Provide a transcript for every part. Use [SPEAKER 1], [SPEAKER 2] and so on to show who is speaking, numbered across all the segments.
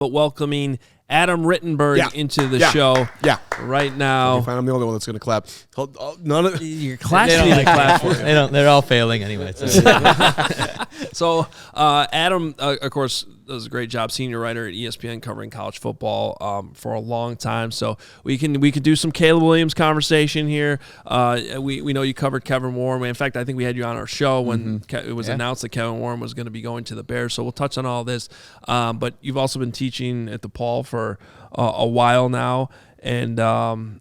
[SPEAKER 1] but welcoming Adam Rittenberg into the show right now.
[SPEAKER 2] Okay, fine, I'm the only one that's going to clap. None of
[SPEAKER 1] your class need to clap for you.
[SPEAKER 3] They're all failing anyway.
[SPEAKER 1] So Adam, of course, does a great job, senior writer at ESPN, covering college football for a long time. So we can do some Caleb Williams conversation here. We know you covered Kevin Warren. In fact, I think we had you on our show when it was announced that Kevin Warren was going to be going to the Bears. So we'll touch on all this. But you've also been teaching at the Paul for a while now. And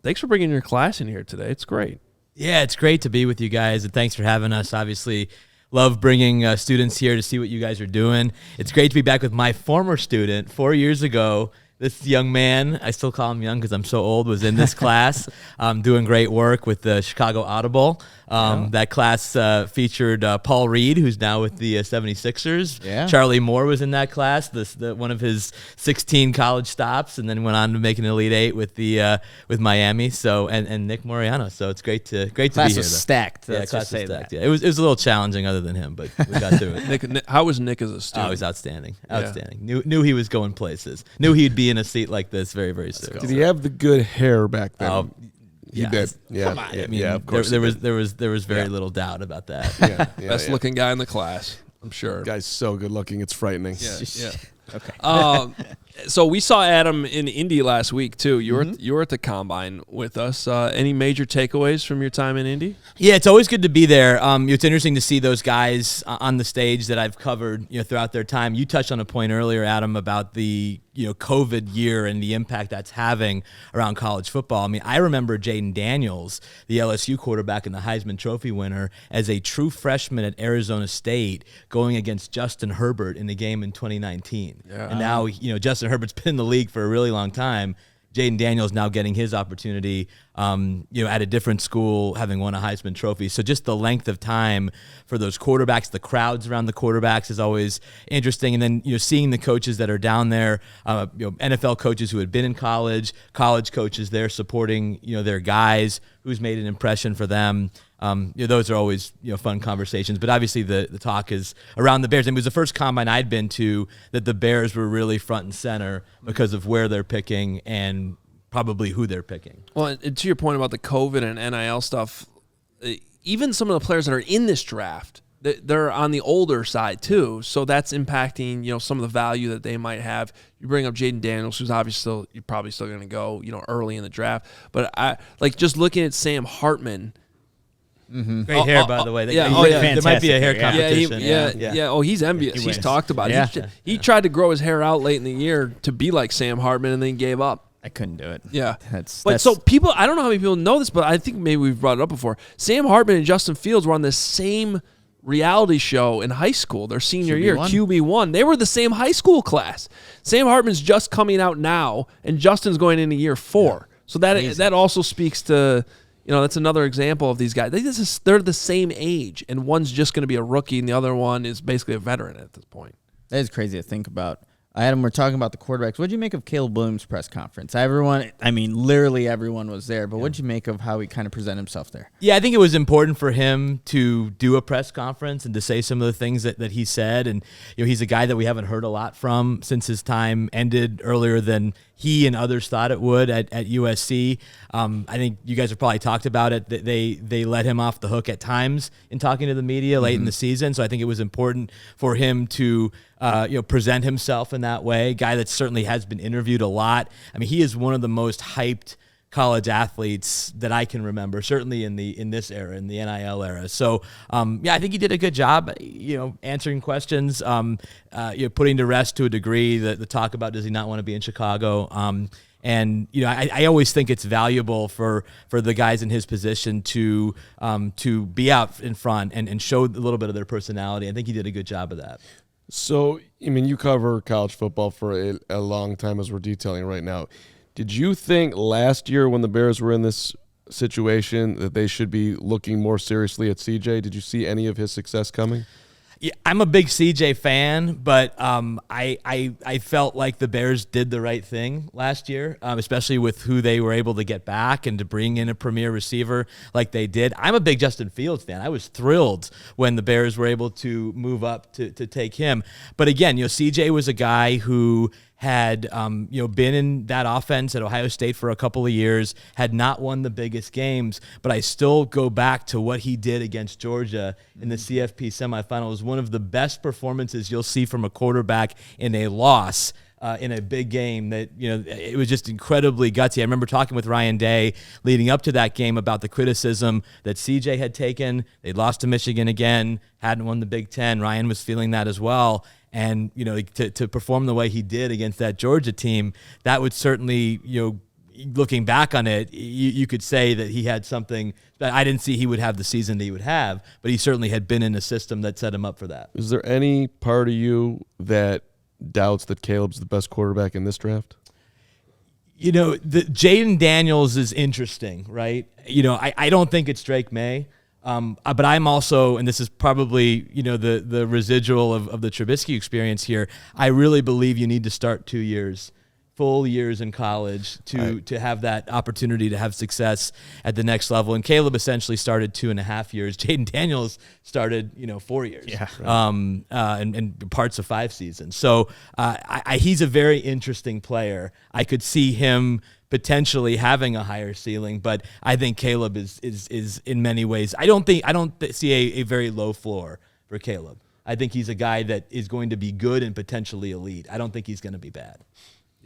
[SPEAKER 1] thanks for bringing your class in here today. It's great.
[SPEAKER 3] Yeah, it's great to be with you guys, and thanks for having us. Obviously, love bringing students here to see what you guys are doing. It's great to be back with my former student 4 years ago. This young man, I still call him young because I'm so old, was in this class doing great work with the Chicago Audible. That class featured Paul Reed, who's now with the 76ers. Yeah. Charlie Moore was in that class, one of his 16 college stops, and then went on to make an Elite Eight with Miami. So and Nick Moriano. So it's great to be here.
[SPEAKER 4] Class was stacked.
[SPEAKER 3] Yeah, class was stacked. Yeah, it was a little challenging other than him, but we got through it.
[SPEAKER 1] Nick, how was Nick as a student?
[SPEAKER 3] Oh, he was outstanding. Outstanding. Knew he was going places. Knew he'd be in a seat like this very, very soon.
[SPEAKER 2] Did he have the good hair back then? He did. Yeah.
[SPEAKER 3] Come on. I mean, of course. There was very little doubt about that.
[SPEAKER 1] Best looking guy in the class, I'm sure.
[SPEAKER 2] Guy's so good looking, it's frightening.
[SPEAKER 1] Yeah. Okay. So we saw Adam in Indy last week too. You were at the Combine with us. Any major takeaways from your time in Indy?
[SPEAKER 3] Yeah, it's always good to be there. It's interesting to see those guys on the stage that I've covered, throughout their time. You touched on a point earlier, Adam, about the COVID year and the impact that's having around college football. I mean, I remember Jaden Daniels, the LSU quarterback and the Heisman Trophy winner, as a true freshman at Arizona State, going against Justin Herbert in the game in 2019. Yeah. And now, Justin Herbert's been in the league for a really long time. Jaden Daniels now getting his opportunity, at a different school, having won a Heisman Trophy. So just the length of time for those quarterbacks, the crowds around the quarterbacks is always interesting. And then, seeing the coaches that are down there, NFL coaches who had been in college coaches there supporting, their guys, who's made an impression for them. Those are always fun conversations. But obviously the talk is around the Bears. And it was the first Combine I'd been to that the Bears were really front and center because of where they're picking and probably who they're picking.
[SPEAKER 1] Well, and to your point about the COVID and NIL stuff, even some of the players that are in this draft, they're on the older side too. So that's impacting, some of the value that they might have. You bring up Jaden Daniels, who's obviously you're probably still going to go, early in the draft. But I just looking at Sam Hartman.
[SPEAKER 3] Great hair, by the way. There might be a hair competition.
[SPEAKER 1] Yeah. Oh, he's envious. He's talked about it. He tried to grow his hair out late in the year to be like Sam Hartman, and then gave up.
[SPEAKER 4] I couldn't do it.
[SPEAKER 1] Yeah. So people, I don't know how many people know this, but I think maybe we've brought it up before. Sam Hartman and Justin Fields were on the same reality show in high school, their senior year, QB1. They were the same high school class. Sam Hartman's just coming out now, and Justin's going into year 4. Yeah. So that also speaks to, that's another example of these guys. They're the same age, and one's just going to be a rookie, and the other one is basically a veteran at this point.
[SPEAKER 4] That is crazy to think about. Adam, we're talking about the quarterbacks. What did you make of Caleb Williams' press conference? Literally everyone was there, but what did you make of how he kind of presented himself there?
[SPEAKER 3] Yeah, I think it was important for him to do a press conference and to say some of the things that he said. And, he's a guy that we haven't heard a lot from since his time ended earlier than he and others thought it would at USC. I think you guys have probably talked about it. That they let him off the hook at times in talking to the media late in the season. So I think it was important for him to present himself in that way. Guy that certainly has been interviewed a lot. I mean, he is one of the most hyped college athletes that I can remember, certainly in this era, in the NIL era. So, I think he did a good job, answering questions, putting to rest to a degree the talk about does he not want to be in Chicago. And I always think it's valuable for the guys in his position to be out in front and show a little bit of their personality. I think he did a good job of that.
[SPEAKER 2] So, you cover college football for a long time, as we're detailing right now. Did you think last year when the Bears were in this situation that they should be looking more seriously at CJ? Did you see any of his success coming?
[SPEAKER 3] Yeah, I'm a big CJ fan, but I felt like the Bears did the right thing last year, especially with who they were able to get back and to bring in a premier receiver like they did. I'm a big Justin Fields fan. I was thrilled when the Bears were able to move up to take him. But again, CJ was a guy who had been in that offense at Ohio State for a couple of years, had not won the biggest games, but I still go back to what he did against Georgia in the CFP semifinal. It was one of the best performances you'll see from a quarterback in a loss. In a big game that, it was just incredibly gutsy. I remember talking with Ryan Day leading up to that game about the criticism that CJ had taken. They'd lost to Michigan again, hadn't won the Big Ten. Ryan was feeling that as well. And, to perform the way he did against that Georgia team, that would certainly, looking back on it, you could say that he had something that I didn't see he would have the season that he would have, but he certainly had been in a system that set him up for that.
[SPEAKER 2] Is there any part of you that doubts that Caleb's the best quarterback in this draft?
[SPEAKER 3] Jaden Daniels is interesting, right? I don't think it's Drake May, but I'm also, and this is probably, the residual of the Trubisky experience here, I really believe you need to start 2 years, full years in college to have that opportunity to have success at the next level. And Caleb essentially started 2.5 years. Jaden Daniels started, 4 years.
[SPEAKER 4] Yeah. Right.
[SPEAKER 3] And parts of 5 seasons. So he's a very interesting player. I could see him potentially having a higher ceiling, but I think Caleb is in many ways. I don't see a very low floor for Caleb. I think he's a guy that is going to be good and potentially elite. I don't think he's going to be bad.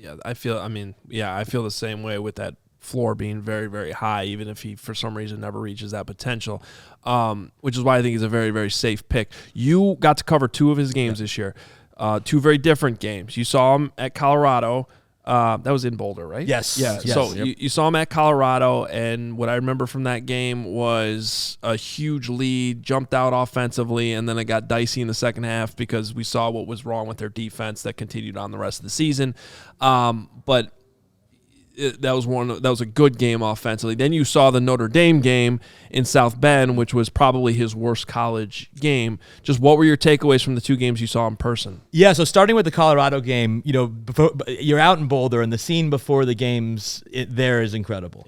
[SPEAKER 1] Yeah, I feel the same way with that floor being very, very high, even if he, for some reason, never reaches that potential, which is why I think he's a very, very safe pick. You got to cover 2 of his games this year, 2 very different games. You saw him at Colorado. That was in Boulder, right?
[SPEAKER 3] Yes.
[SPEAKER 1] Yeah.
[SPEAKER 3] Yes.
[SPEAKER 1] So
[SPEAKER 3] Yep.
[SPEAKER 1] you saw him at Colorado, and what I remember from that game was a huge lead, jumped out offensively, and then it got dicey in the second half because we saw what was wrong with their defense that continued on the rest of the season. But that was a good game offensively. Then you saw the Notre Dame game in South Bend, which was probably his worst college game. Just what were your takeaways from the 2 games you saw in person?
[SPEAKER 3] Yeah, so starting with the Colorado game, you're out in Boulder, and the scene before the games there is incredible.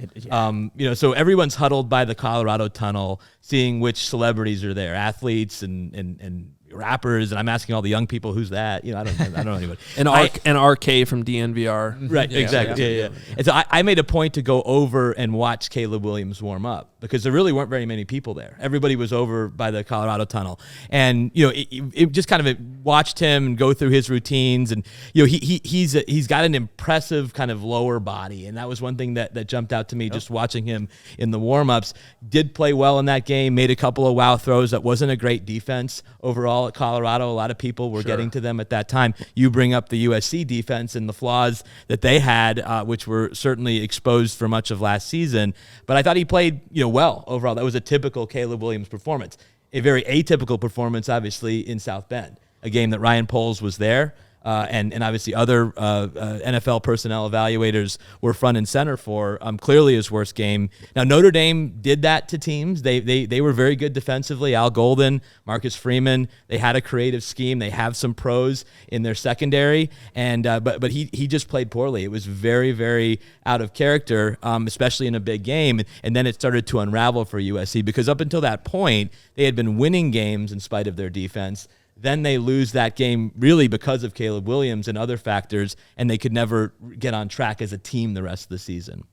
[SPEAKER 3] So everyone's huddled by the Colorado Tunnel, seeing which celebrities are there, athletes and rappers, and I'm asking all the young people, who's that? I don't know anybody.
[SPEAKER 1] And RK from DNVR.
[SPEAKER 3] Right, exactly. Yeah. And so I made a point to go over and watch Caleb Williams warm up because there really weren't very many people there. Everybody was over by the Colorado Tunnel. And, it just kind of watched him go through his routines. And, he's got an impressive kind of lower body. And that was one thing that jumped out to me just watching him in the warm-ups. Did play well in that game, made a couple of wow throws. That wasn't a great defense overall at Colorado. A lot of people were getting to them at that time. You bring up the USC defense and the flaws that they had, which were certainly exposed for much of last season. But I thought he played, well overall. That was a typical Caleb Williams performance. A very atypical performance, obviously, in South Bend, a game that Ryan Poles was there. And obviously other NFL personnel evaluators were front and center for clearly his worst game. Now, Notre Dame did that to teams. They were very good defensively. Al Golden, Marcus Freeman, they had a creative scheme. They have some pros in their secondary, and but he just played poorly. It was very, very out of character, especially in a big game. And then it started to unravel for USC because up until that point, they had been winning games in spite of their defense. Then they lose that game really because of Caleb Williams and other factors, and they could never get on track as a team the rest of the season.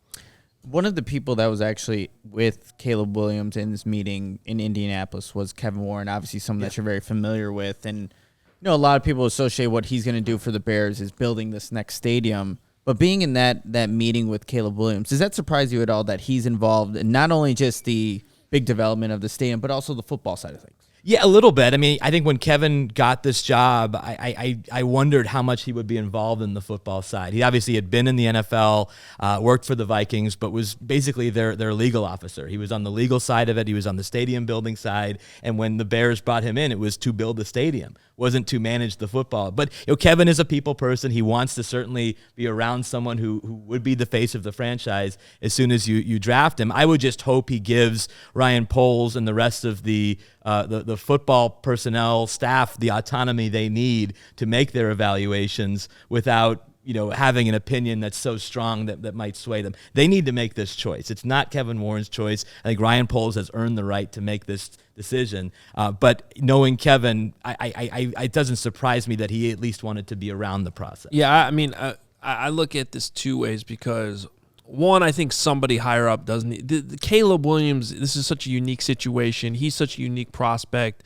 [SPEAKER 4] One of the people that was actually with Caleb Williams in this meeting in Indianapolis was Kevin Warren, obviously someone that you're very familiar with. And a lot of people associate what he's going to do for the Bears is building this next stadium. But being in that meeting with Caleb Williams, does that surprise you at all that he's involved in not only just the big development of the stadium, but also the football side of things?
[SPEAKER 3] Yeah, a little bit. I mean, I think when Kevin got this job, I wondered how much he would be involved in the football side. He obviously had been in the NFL, worked for the Vikings, but was basically their legal officer. He was on the legal side of it. He was on the stadium building side. And when the Bears brought him in, it was to build the stadium. Wasn't to manage the football. But Kevin is a people person. He wants to certainly be around someone who would be the face of the franchise as soon as you draft him. I would just hope he gives Ryan Poles and the rest of the football personnel staff the autonomy they need to make their evaluations without having an opinion that's so strong that might sway them. They need to make this choice. It's not Kevin Warren's choice. I think Ryan Poles has earned the right to make this decision. But knowing Kevin, it doesn't surprise me that he at least wanted to be around the process.
[SPEAKER 1] Yeah, I mean, I look at this two ways because, one, I think somebody higher up doesn't. Caleb Williams, this is such a unique situation. He's such a unique prospect.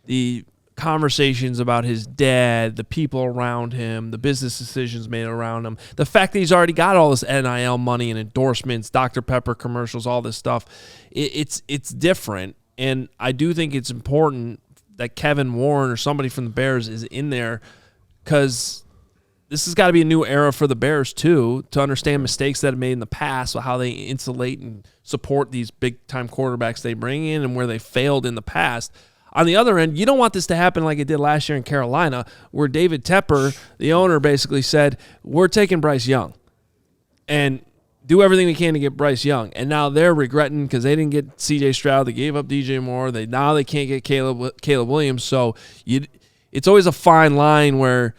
[SPEAKER 1] The conversations about his dad, the people around him, the business decisions made around him, the fact that he's already got all this NIL money and endorsements, Dr. Pepper commercials, all this stuff, it's different. And I do think it's important that Kevin Warren or somebody from the Bears is in there, because this has got to be a new era for the Bears too, to understand mistakes that have made in the past, how they insulate and support these big-time quarterbacks they bring in and where they failed in the past. On the other end, you don't want this to happen like it did last year in Carolina, where David Tepper, the owner, basically said, we're taking Bryce Young and do everything we can to get Bryce Young. And now they're regretting because they didn't get C.J. Stroud. They gave up DJ Moore. Now they can't get Caleb Williams. So it's always a fine line where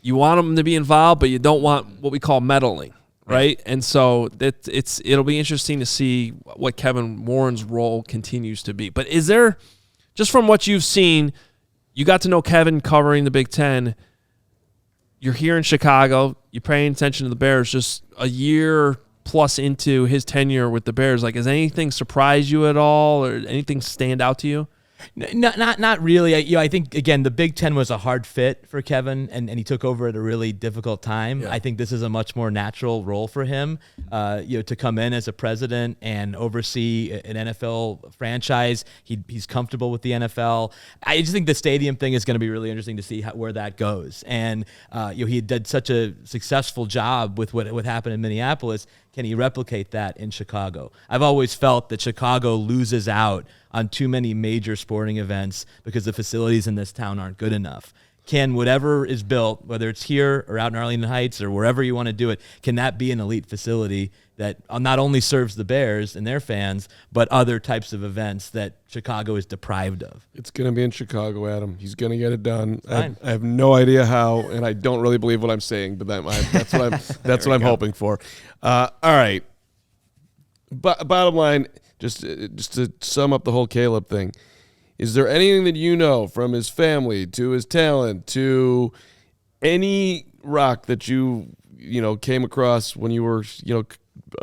[SPEAKER 1] you want them to be involved, but you don't want what we call meddling, right? And so it'll be interesting to see what Kevin Warren's role continues to be. But is there, just from what you've seen, you got to know Kevin covering the Big Ten. You're here in Chicago. You're paying attention to the Bears just a year plus into his tenure with the Bears. Like, has anything surprised you at all, or anything stand out to you?
[SPEAKER 3] Not really. I think, again, the Big Ten was a hard fit for Kevin, and he took over at a really difficult time. Yeah. I think this is a much more natural role for him, to come in as a president and oversee an NFL franchise. He's comfortable with the NFL. I just think the stadium thing is going to be really interesting to see where that goes. And he did such a successful job with what happened in Minneapolis. Can he replicate that in Chicago? I've always felt that Chicago loses out on too many major sporting events because the facilities in this town aren't good enough. Can whatever is built, whether it's here or out in Arlington Heights or wherever you want to do it, can that be an elite facility that not only serves the Bears and their fans, but other types of events that Chicago is deprived of?
[SPEAKER 2] It's going to be in Chicago, Adam. He's going to get it done. I have no idea how, and I don't really believe what I'm saying, but that's what I'm hoping for. All right. Bottom line, just to sum up the whole Caleb thing, is there anything that you know from his family to his talent to any rock that you came across when you were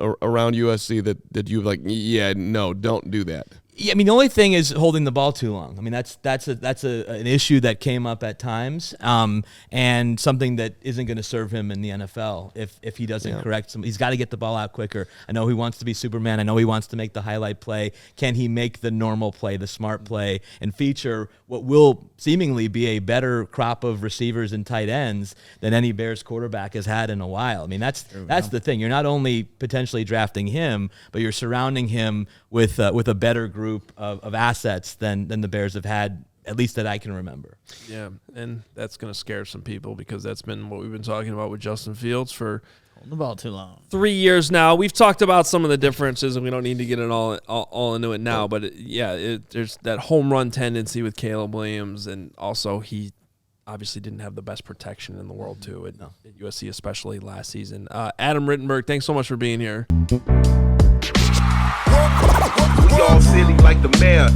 [SPEAKER 2] around USC that you like, yeah, no, don't do that?
[SPEAKER 3] Yeah, I mean, the only thing is holding the ball too long. I mean, that's an issue that came up at times, and something that isn't going to serve him in the NFL if he doesn't correct some. He's got to get the ball out quicker. I know he wants to be Superman. I know he wants to make the highlight play. Can he make the normal play, the smart play, and feature what will seemingly be a better crop of receivers and tight ends than any Bears quarterback has had in a while? I mean, that's the thing. You're not only potentially drafting him, but you're surrounding him with a better group of assets than the Bears have had, at least that I can remember.
[SPEAKER 1] Yeah, and that's going to scare some people because that's been what we've been talking about with Justin Fields for
[SPEAKER 4] holding the ball too long.
[SPEAKER 1] 3 years now. We've talked about some of the differences, and we don't need to get it all into it now. But there's that home run tendency with Caleb Williams, and also he obviously didn't have the best protection in the world too at USC, especially last season. Adam Rittenberg, thanks so much for being here.
[SPEAKER 5] We all silly like the mayor.